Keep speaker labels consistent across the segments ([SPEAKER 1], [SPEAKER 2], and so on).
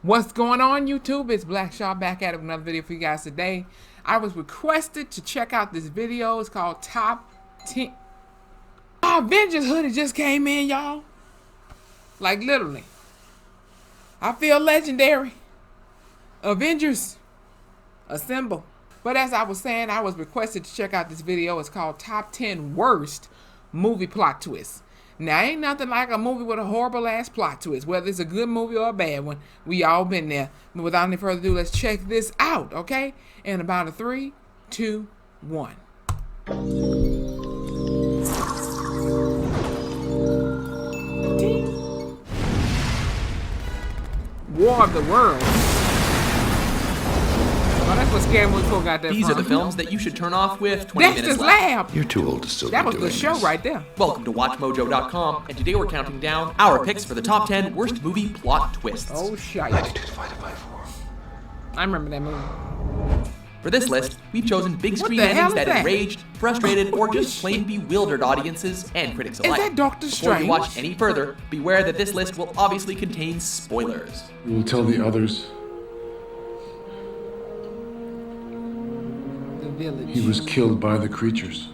[SPEAKER 1] What's going on, YouTube? It's Black Shaw back at it with another video for you guys today. I was requested to check out this video. It's called Top 10. Avengers hoodie just came in, y'all. Like literally. I feel legendary. Avengers assemble. But as I was saying, I was requested to check out this video. It's called Top 10 Worst Movie Plot Twists. Now, ain't nothing like a movie with a horrible ass plot twist, whether it's a good movie or a bad one. We all been there. But without any further ado, let's check this out, okay? In about a 3, 2, 1. War of the Worlds. Oh, that's what Scary Movie 4 got that
[SPEAKER 2] These
[SPEAKER 1] from.
[SPEAKER 2] are the films that you should turn off with 20 minutes
[SPEAKER 1] Dexter's
[SPEAKER 2] left.
[SPEAKER 1] Lab.
[SPEAKER 3] You're too old to still
[SPEAKER 1] That
[SPEAKER 3] be
[SPEAKER 1] was
[SPEAKER 3] doing
[SPEAKER 1] the show
[SPEAKER 3] this.
[SPEAKER 1] right there.
[SPEAKER 2] Welcome to WatchMojo.com, and today we're counting down our picks for the top 10 worst movie plot twists.
[SPEAKER 1] Oh, shite.
[SPEAKER 3] Latitude divided by 4.
[SPEAKER 1] I remember that movie.
[SPEAKER 2] For this list, we've chosen big screen
[SPEAKER 1] the hell
[SPEAKER 2] endings
[SPEAKER 1] is
[SPEAKER 2] that
[SPEAKER 1] that?
[SPEAKER 2] enraged, frustrated, or just plain bewildered audiences and critics alike.
[SPEAKER 1] that Doctor
[SPEAKER 2] Before you
[SPEAKER 1] Strange?
[SPEAKER 2] watch any further, beware that this list will obviously contain spoilers.
[SPEAKER 4] We will tell the others
[SPEAKER 1] The Village.
[SPEAKER 4] he was killed by the creatures.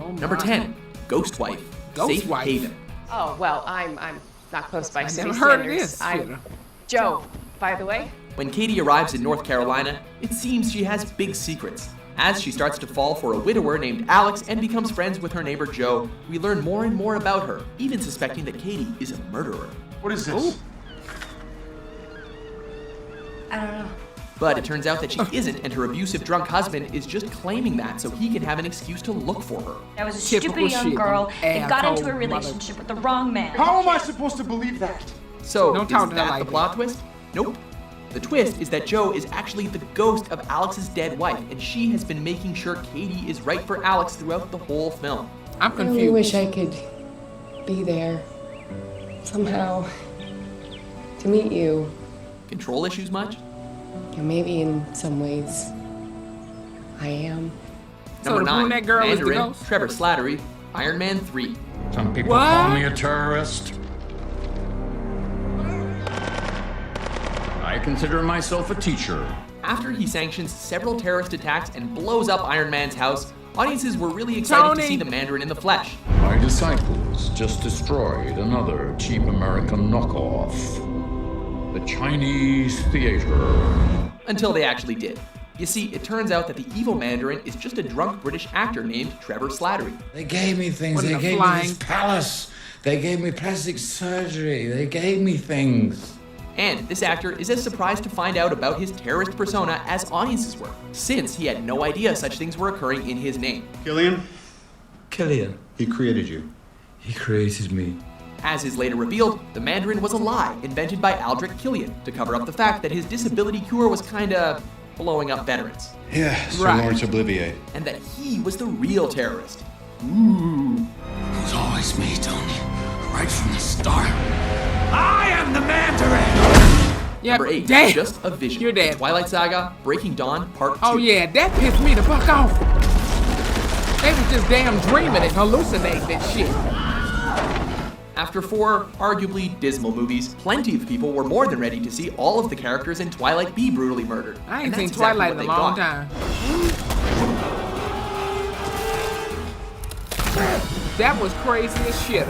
[SPEAKER 1] Oh,
[SPEAKER 2] Number
[SPEAKER 1] my.
[SPEAKER 2] 10, Ghost Wife,
[SPEAKER 1] Ghost
[SPEAKER 2] Safe
[SPEAKER 1] Wife.
[SPEAKER 2] Haven.
[SPEAKER 5] Oh, well, I'm not close by
[SPEAKER 1] I
[SPEAKER 5] city
[SPEAKER 1] never heard of
[SPEAKER 5] standards.
[SPEAKER 1] this.
[SPEAKER 5] I'm Joe, by the way.
[SPEAKER 2] When Katie arrives in North Carolina, it seems she has big secrets. As she starts to fall for a widower named Alex and becomes friends with her neighbor Joe, we learn more and more about her, even suspecting that Katie is a murderer.
[SPEAKER 6] What is this?
[SPEAKER 5] I don't know.
[SPEAKER 2] But it turns out that she isn't, and her abusive drunk husband is just claiming that so he can have an excuse to look for her.
[SPEAKER 7] I was a
[SPEAKER 1] Typical
[SPEAKER 7] stupid young
[SPEAKER 1] shit,
[SPEAKER 7] girl that got into
[SPEAKER 1] asshole
[SPEAKER 7] a relationship with the wrong man.
[SPEAKER 6] How am I supposed to believe that?
[SPEAKER 2] So,
[SPEAKER 1] Don't
[SPEAKER 2] is
[SPEAKER 1] talk to her
[SPEAKER 2] that
[SPEAKER 1] like
[SPEAKER 2] the plot twist? Nope. The twist is that Joe is actually the ghost of Alex's dead wife, and she has been making sure Katie is right for Alex throughout the whole film.
[SPEAKER 1] I'm
[SPEAKER 5] I
[SPEAKER 1] confused.
[SPEAKER 5] really wish I could be there somehow to meet you.
[SPEAKER 2] Control issues much?
[SPEAKER 5] And maybe in some ways I am.
[SPEAKER 1] So
[SPEAKER 2] Number
[SPEAKER 1] the
[SPEAKER 2] 9,
[SPEAKER 1] brunette girl is the
[SPEAKER 2] Mandarin,
[SPEAKER 1] ghost?
[SPEAKER 2] Trevor Slattery, Iron Man 3.
[SPEAKER 8] Some people
[SPEAKER 1] What?
[SPEAKER 8] call me a terrorist. I consider myself a teacher.
[SPEAKER 2] After he sanctions several terrorist attacks and blows up Iron Man's house, audiences were really excited
[SPEAKER 1] Tony!
[SPEAKER 2] to see the Mandarin in the flesh.
[SPEAKER 8] My disciples just destroyed another cheap American knockoff. The Chinese theater.
[SPEAKER 2] Until they actually did. You see, it turns out that the evil Mandarin is just a drunk British actor named Trevor Slattery.
[SPEAKER 9] They gave me things.
[SPEAKER 1] What in
[SPEAKER 9] They
[SPEAKER 1] the
[SPEAKER 9] gave me
[SPEAKER 1] flying-
[SPEAKER 9] this palace. They gave me plastic surgery. They gave me things.
[SPEAKER 2] And this actor is as surprised to find out about his terrorist persona as audiences were, since he had no idea such things were occurring in his name.
[SPEAKER 6] Killian?
[SPEAKER 9] Killian.
[SPEAKER 6] He created you.
[SPEAKER 9] He created me.
[SPEAKER 2] As is later revealed, the Mandarin was a lie invented by Aldrich Killian to cover up the fact that his disability cure was kinda blowing up veterans,
[SPEAKER 3] Yeah, Sir
[SPEAKER 1] Right.
[SPEAKER 3] Lawrence Olivier.
[SPEAKER 2] and that he was the real terrorist.
[SPEAKER 9] It was always me, Tony. Right from the start. I am the Mandarin!
[SPEAKER 1] Yep.
[SPEAKER 2] Number 8,
[SPEAKER 1] Damn.
[SPEAKER 2] Just a Vision.
[SPEAKER 1] You're dead.
[SPEAKER 2] The Twilight Saga, Breaking Dawn, Part 2.
[SPEAKER 1] Oh yeah, that pissed me the fuck off. They was just damn dreaming and hallucinating that shit.
[SPEAKER 2] After 4 arguably dismal movies, plenty of people were more than ready to see all of the characters in Twilight be brutally murdered.
[SPEAKER 1] I
[SPEAKER 2] And
[SPEAKER 1] ain't
[SPEAKER 2] that's
[SPEAKER 1] seen
[SPEAKER 2] exactly
[SPEAKER 1] Twilight
[SPEAKER 2] what
[SPEAKER 1] in a
[SPEAKER 2] they
[SPEAKER 1] long
[SPEAKER 2] got.
[SPEAKER 1] time. That was crazy as shit.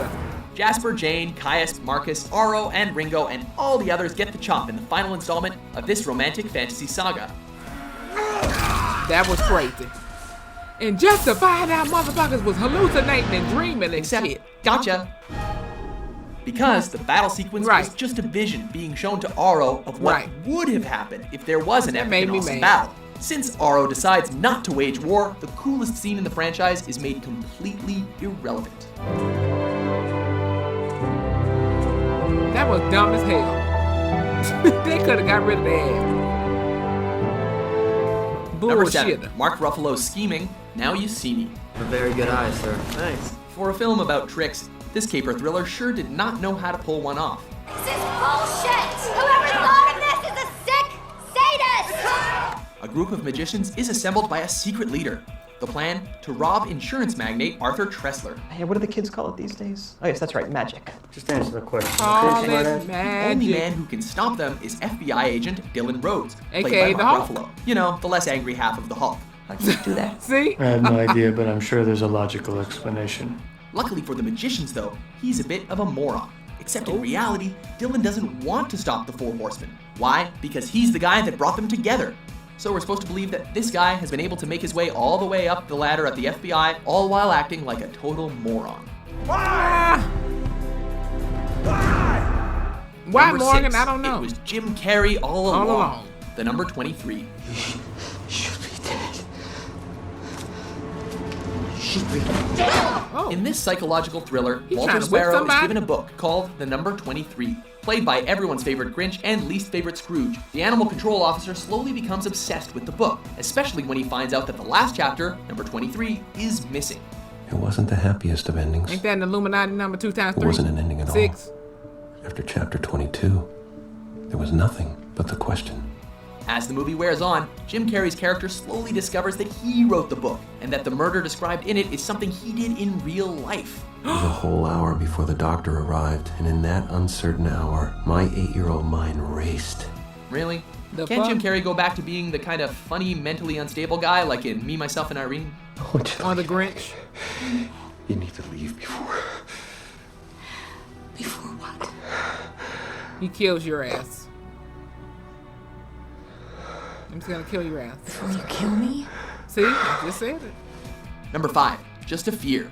[SPEAKER 2] Jasper, Jane, Caius, Marcus, Aro, and Ringo, and all the others get the chop in the final installment of this romantic fantasy saga.
[SPEAKER 1] That was crazy. And just to find out motherfuckers was hallucinating and dreaming and
[SPEAKER 2] Except,
[SPEAKER 1] shit.
[SPEAKER 2] gotcha. Because the battle sequence
[SPEAKER 1] Right.
[SPEAKER 2] was just a vision being shown to Aro of what
[SPEAKER 1] Right.
[SPEAKER 2] would have happened if there was an
[SPEAKER 1] That
[SPEAKER 2] epic
[SPEAKER 1] made
[SPEAKER 2] and
[SPEAKER 1] me
[SPEAKER 2] awesome
[SPEAKER 1] mad.
[SPEAKER 2] battle. Since Aro decides not to wage war, the coolest scene in the franchise is made completely irrelevant.
[SPEAKER 1] That was dumb as hell. They could have got rid of that.
[SPEAKER 2] Number
[SPEAKER 1] Bullshit.
[SPEAKER 2] 7, Mark Ruffalo's scheming, Now You See Me.
[SPEAKER 10] A very good eye, sir. Thanks.
[SPEAKER 2] For a film about tricks, this caper thriller sure did not know how to pull one off.
[SPEAKER 7] This is bullshit! Whoever thought of this is a sick sadist!
[SPEAKER 2] A group of magicians is assembled by a secret leader. The plan? To rob insurance magnate Arthur Tressler.
[SPEAKER 10] Hey, what do the kids call it these days? Oh, yes, that's right, magic.
[SPEAKER 3] Just answer the question.
[SPEAKER 1] Call
[SPEAKER 3] Okay,
[SPEAKER 1] it
[SPEAKER 3] smartass?
[SPEAKER 2] The only
[SPEAKER 1] magic.
[SPEAKER 2] man who can stop them is FBI agent Dylan Rhodes, played
[SPEAKER 1] AKA
[SPEAKER 2] by
[SPEAKER 1] the
[SPEAKER 2] Mark
[SPEAKER 1] Hulk.
[SPEAKER 2] Ruffalo. You know, the less angry half of the Hulk.
[SPEAKER 10] How do you do that?
[SPEAKER 1] See?
[SPEAKER 3] I have no idea, but I'm sure there's a logical explanation.
[SPEAKER 2] Luckily for the magicians, though, he's a bit of a moron. Except in reality, Dylan doesn't want to stop the Four Horsemen. Why? Because he's the guy that brought them together. So we're supposed to believe that this guy has been able to make his way all the way up the ladder at the FBI, all while acting like a total moron.
[SPEAKER 1] Why,
[SPEAKER 2] Number
[SPEAKER 1] Morgan?
[SPEAKER 2] 6,
[SPEAKER 1] I don't know.
[SPEAKER 2] It was Jim Carrey all along.
[SPEAKER 1] along.
[SPEAKER 2] The number 23.
[SPEAKER 3] Should be dead.
[SPEAKER 1] Oh.
[SPEAKER 2] In this psychological thriller,
[SPEAKER 1] He's
[SPEAKER 2] Walter
[SPEAKER 1] trying to whip
[SPEAKER 2] Sparrow is
[SPEAKER 1] somebody?
[SPEAKER 2] given a book called The Number 23. Played by everyone's favorite Grinch and least favorite Scrooge, the animal control officer slowly becomes obsessed with the book, especially when he finds out that the last chapter, number 23, is missing.
[SPEAKER 11] It wasn't the happiest of endings.
[SPEAKER 1] Ain't that an Illuminati number 2 times 3?
[SPEAKER 11] It wasn't an ending at
[SPEAKER 1] 6.
[SPEAKER 11] all. After chapter 22, there was nothing but the question.
[SPEAKER 2] As the movie wears on, Jim Carrey's character slowly discovers that he wrote the book, and that the murder described in it is something he did in real life.
[SPEAKER 11] It was a whole hour before the doctor arrived, and in that uncertain hour, my 8-year-old mind raced.
[SPEAKER 2] Really?
[SPEAKER 1] The
[SPEAKER 2] Can't Jim
[SPEAKER 1] fuck?
[SPEAKER 2] Carrey go back to being the kind of funny, mentally unstable guy like in Me, Myself, and Irene?
[SPEAKER 1] On the Grinch.
[SPEAKER 11] You need to leave before.
[SPEAKER 5] Before what?
[SPEAKER 1] He kills your ass. I'm just gonna kill your ass.
[SPEAKER 5] Before you kill me?
[SPEAKER 1] See? I just said it.
[SPEAKER 2] Number 5, Just a Fear.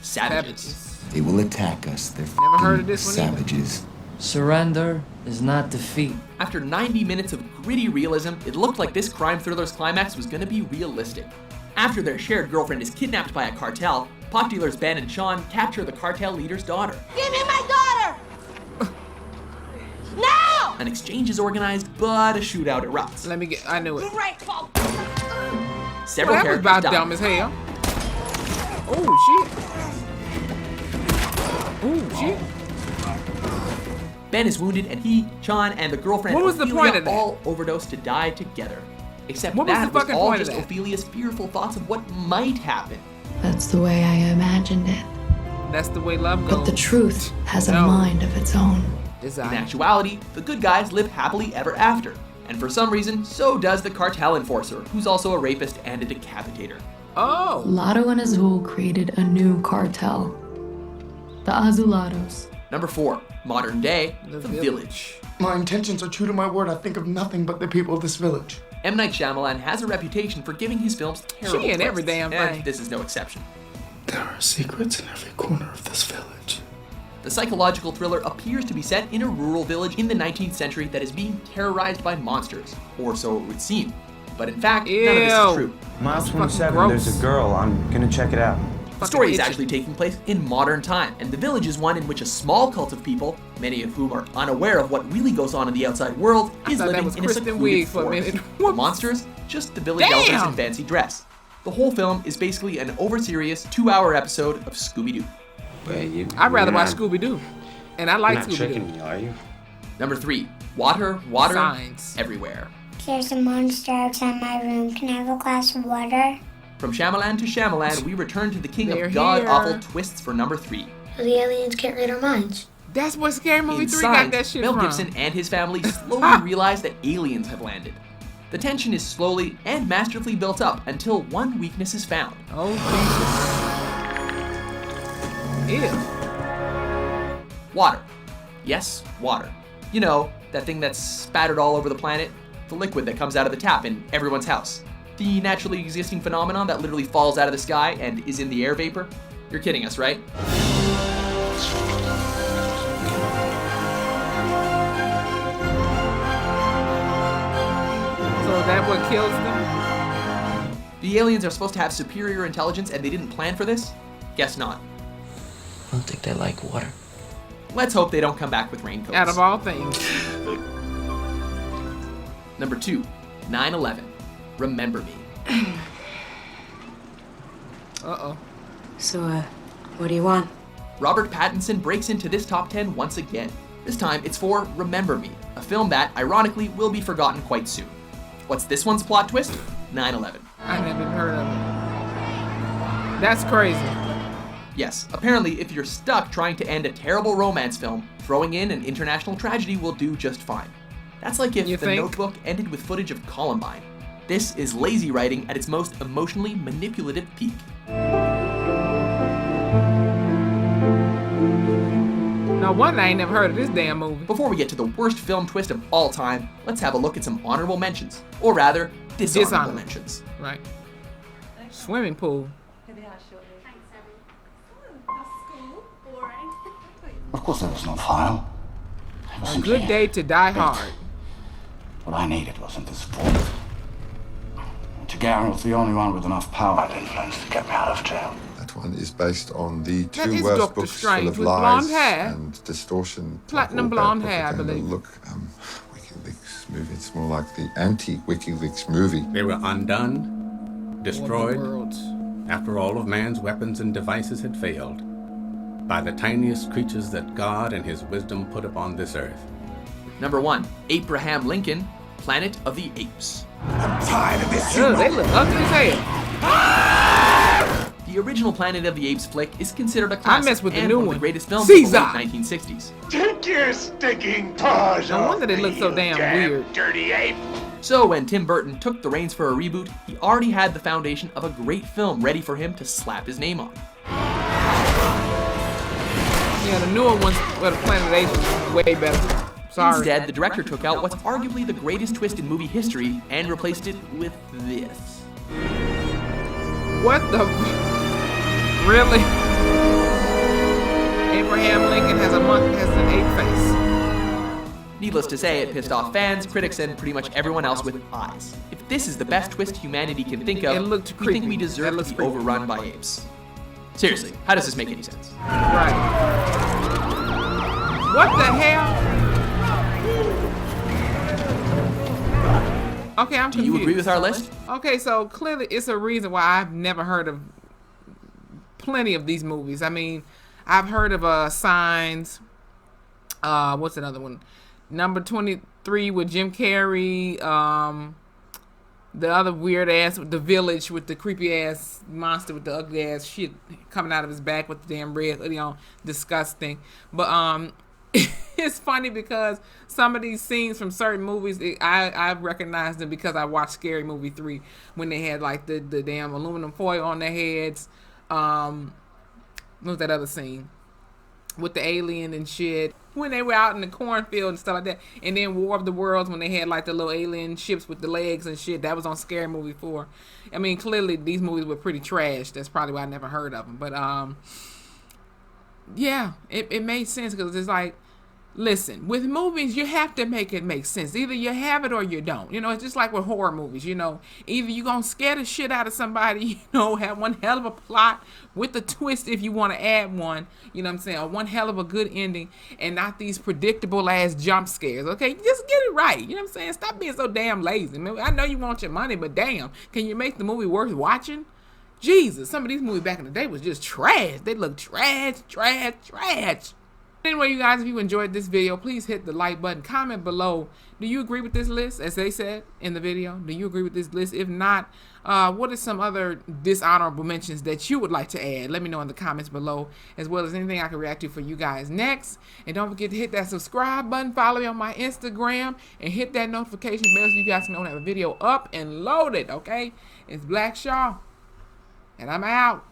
[SPEAKER 2] Savages.
[SPEAKER 1] Savages.
[SPEAKER 12] They will attack us. They're
[SPEAKER 1] Never heard of this one either.
[SPEAKER 12] savages.
[SPEAKER 10] Surrender is not defeat.
[SPEAKER 2] After 90 minutes of gritty realism, it looked like this crime thriller's climax was gonna be realistic. After their shared girlfriend is kidnapped by a cartel, pot dealers Ben and Sean capture the cartel leader's daughter.
[SPEAKER 7] Give me my daughter! Now!
[SPEAKER 2] An exchange is organized, but a shootout erupts.
[SPEAKER 1] Let me get. I knew it.
[SPEAKER 7] Grateful!
[SPEAKER 2] Several
[SPEAKER 1] Well, that was
[SPEAKER 2] characters
[SPEAKER 1] about
[SPEAKER 2] die.
[SPEAKER 1] dumb as hell. Oh shit. Oh shit.
[SPEAKER 2] Ben is wounded, and he, Sean, and the girlfriend
[SPEAKER 1] What was the
[SPEAKER 2] Ophelia
[SPEAKER 1] point of that?
[SPEAKER 2] all overdose to die together. Except
[SPEAKER 1] What was
[SPEAKER 2] that
[SPEAKER 1] the
[SPEAKER 2] was
[SPEAKER 1] fucking
[SPEAKER 2] all
[SPEAKER 1] point of
[SPEAKER 2] just
[SPEAKER 1] that?
[SPEAKER 2] Ophelia's fearful thoughts of what might happen.
[SPEAKER 5] That's the way I imagined it.
[SPEAKER 1] That's the way love goes.
[SPEAKER 5] But the truth has a
[SPEAKER 1] No.
[SPEAKER 5] mind of its own.
[SPEAKER 2] In
[SPEAKER 1] Design.
[SPEAKER 2] actuality, the good guys live happily ever after. And for some reason, so does the cartel enforcer, who's also a rapist and a decapitator.
[SPEAKER 1] Oh.
[SPEAKER 5] Lotto and Azul created a new cartel. The Azulados.
[SPEAKER 2] Number 4, modern day,
[SPEAKER 1] The
[SPEAKER 2] The
[SPEAKER 1] Village.
[SPEAKER 2] Village.
[SPEAKER 6] My intentions are true to my word. I think of nothing but the people of this village.
[SPEAKER 2] M. Night Shyamalan has a reputation for giving his films terrible
[SPEAKER 1] She in
[SPEAKER 2] twists,
[SPEAKER 1] every damn
[SPEAKER 2] and
[SPEAKER 1] thing.
[SPEAKER 2] this is no exception.
[SPEAKER 6] There are secrets in every corner of this village.
[SPEAKER 2] The psychological thriller appears to be set in a rural village in the 19th century that is being terrorized by monsters, or so it would seem. But in fact, none of this
[SPEAKER 1] Ew.
[SPEAKER 2] is true.
[SPEAKER 3] Mile
[SPEAKER 1] That's
[SPEAKER 3] 27,
[SPEAKER 1] fucking
[SPEAKER 3] there's
[SPEAKER 1] gross.
[SPEAKER 3] a girl. I'm gonna check it out.
[SPEAKER 2] The story is
[SPEAKER 1] itchy.
[SPEAKER 2] actually taking place in modern time, and the village is one in which a small cult of people, many of whom are unaware of what really goes on in the outside world,
[SPEAKER 1] I
[SPEAKER 2] is
[SPEAKER 1] thought that
[SPEAKER 2] living
[SPEAKER 1] was
[SPEAKER 2] in a
[SPEAKER 1] Kristen
[SPEAKER 2] secluded
[SPEAKER 1] Wiig for a
[SPEAKER 2] forest.
[SPEAKER 1] minute.
[SPEAKER 2] The monsters, just the village elders
[SPEAKER 1] Damn.
[SPEAKER 2] in fancy dress. The whole film is basically an over-serious 2-hour episode of Scooby-Doo.
[SPEAKER 1] I'd rather watch Scooby Doo. And I like Scooby Doo.
[SPEAKER 3] me, are you?
[SPEAKER 2] Number 3, water,
[SPEAKER 1] Signs.
[SPEAKER 2] everywhere.
[SPEAKER 7] There's a monster outside my room. Can I have a glass of water?
[SPEAKER 2] From Shyamalan to Shyamalan, we return to the king
[SPEAKER 1] They're
[SPEAKER 2] of god-awful
[SPEAKER 1] here.
[SPEAKER 2] twists for number 3.
[SPEAKER 7] The aliens can't read our minds.
[SPEAKER 1] That's what Scary Movie
[SPEAKER 2] In
[SPEAKER 1] 3 got
[SPEAKER 2] Signs,
[SPEAKER 1] that shit
[SPEAKER 2] Mel
[SPEAKER 1] from.
[SPEAKER 2] Gibson and his family slowly realize that aliens have landed. The tension is slowly and masterfully built up until one weakness is found.
[SPEAKER 1] Oh Jesus. Ew.
[SPEAKER 2] Water. Yes, water. You know, that thing that's spattered all over the planet? The liquid that comes out of the tap in everyone's house. The naturally existing phenomenon that literally falls out of the sky and is in the air vapor? You're kidding us, right?
[SPEAKER 1] So is that what kills them?
[SPEAKER 2] The aliens are supposed to have superior intelligence and they didn't plan for this? Guess not.
[SPEAKER 10] I don't think they like water.
[SPEAKER 2] Let's hope they don't come back with raincoats.
[SPEAKER 1] Out of all things.
[SPEAKER 2] Number 2, 9/11. Remember Me.
[SPEAKER 1] Uh-oh.
[SPEAKER 5] So, what do you want?
[SPEAKER 2] Robert Pattinson breaks into this top 10 once again. This time it's for Remember Me, a film that, ironically, will be forgotten quite soon. What's this one's plot twist? 9/11.
[SPEAKER 1] I never even heard of it. That's crazy.
[SPEAKER 2] Yes, apparently if you're stuck trying to end a terrible romance film, throwing in an international tragedy will do just fine. That's like if The Notebook ended with footage of Columbine. This is lazy writing at its most emotionally manipulative peak.
[SPEAKER 1] No wonder I ain't never heard of this damn movie.
[SPEAKER 2] Before we get to the worst film twist of all time, let's have a look at some honorable mentions. Or rather, dishonorable mentions.
[SPEAKER 1] Right. Swimming pool.
[SPEAKER 9] Of course, it was no file.
[SPEAKER 1] A good day to die hard.
[SPEAKER 9] What I needed wasn't the support. Tagara was the only one with enough power and influence to get me out of jail.
[SPEAKER 12] That one is based on the
[SPEAKER 1] That
[SPEAKER 12] two
[SPEAKER 1] is
[SPEAKER 12] worst
[SPEAKER 1] Dr.
[SPEAKER 12] books
[SPEAKER 1] Strange
[SPEAKER 12] full of
[SPEAKER 1] with
[SPEAKER 12] lies
[SPEAKER 1] blonde hair.
[SPEAKER 12] and distortion.
[SPEAKER 1] Platinum
[SPEAKER 12] titled
[SPEAKER 1] blonde
[SPEAKER 12] Bad
[SPEAKER 1] hair, I
[SPEAKER 12] Propaganda.
[SPEAKER 1] believe.
[SPEAKER 12] Look, WikiLeaks movie. It's more like the anti-WikiLeaks movie.
[SPEAKER 13] They were undone, destroyed, after all of man's weapons and devices had failed, by the tiniest creatures that God and his wisdom put upon this earth.
[SPEAKER 2] Number 1, Abraham Lincoln, Planet of the Apes.
[SPEAKER 9] I'm tired of this.
[SPEAKER 1] They look ugly as hell.
[SPEAKER 2] The original Planet of the Apes flick is considered a classic
[SPEAKER 1] messed with the
[SPEAKER 2] and
[SPEAKER 1] new
[SPEAKER 2] one of
[SPEAKER 1] one.
[SPEAKER 2] the greatest films
[SPEAKER 1] Caesar.
[SPEAKER 2] of the late 1960s.
[SPEAKER 9] Take your stinking paws
[SPEAKER 1] No wonder they look so damn weird.
[SPEAKER 9] dirty ape.
[SPEAKER 2] So when Tim Burton took the reins for a reboot, he already had the foundation of a great film ready for him to slap his name on.
[SPEAKER 1] Yeah, the newer ones, well, the Planet of the Apes is way better. Sorry.
[SPEAKER 2] Instead, the director took out what's arguably the greatest twist in movie history and replaced it with this.
[SPEAKER 1] What the? Really? Abraham Lincoln has an ape face.
[SPEAKER 2] Needless to say, it pissed off fans, critics, and pretty much everyone else with eyes. If this is the best twist humanity can think of,
[SPEAKER 1] It looked
[SPEAKER 2] we
[SPEAKER 1] creepy.
[SPEAKER 2] think we deserve to be overrun by apes. Seriously, how does this make any sense?
[SPEAKER 1] Right. What the hell? Okay, I'm confused.
[SPEAKER 2] Do you agree with our list?
[SPEAKER 1] Okay, so clearly it's a reason why I've never heard of plenty of these movies. I mean, I've heard of Signs. What's another one? Number 23 with Jim Carrey. The other weird ass, The Village, with the creepy ass monster with the ugly ass shit coming out of his back with the damn red, disgusting. But it's funny because some of these scenes from certain movies, I recognize them because I watched Scary Movie 3 when they had like the damn aluminum foil on their heads. What was that other scene? With the alien and shit. When they were out in the cornfield and stuff like that. And then War of the Worlds when they had like the little alien ships with the legs and shit. That was on Scary Movie 4. I mean, clearly these movies were pretty trash. That's probably why I never heard of them. But yeah, it made sense because it's like, listen, with movies, you have to make it make sense. Either you have it or you don't. It's just like with horror movies, Either you're going to scare the shit out of somebody, have one hell of a plot with a twist if you want to add one, you know what I'm saying, or one hell of a good ending and not these predictable ass jump scares, okay? Just get it right, you know what I'm saying? Stop being so damn lazy. I know you want your money, but damn, can you make the movie worth watching? Jesus, some of these movies back in the day was just trash. They look trash. Anyway, you guys, if you enjoyed this video, please hit the like button. Comment below. Do you agree with this list, as they said in the video? Do you agree with this list? If not, what are some other dishonorable mentions that you would like to add? Let me know in the comments below, as well as anything I can react to for you guys next. And don't forget to hit that subscribe button, follow me on my Instagram, and hit that notification bell so you guys know when I have a video up and loaded, okay? It's Black Shaw, and I'm out.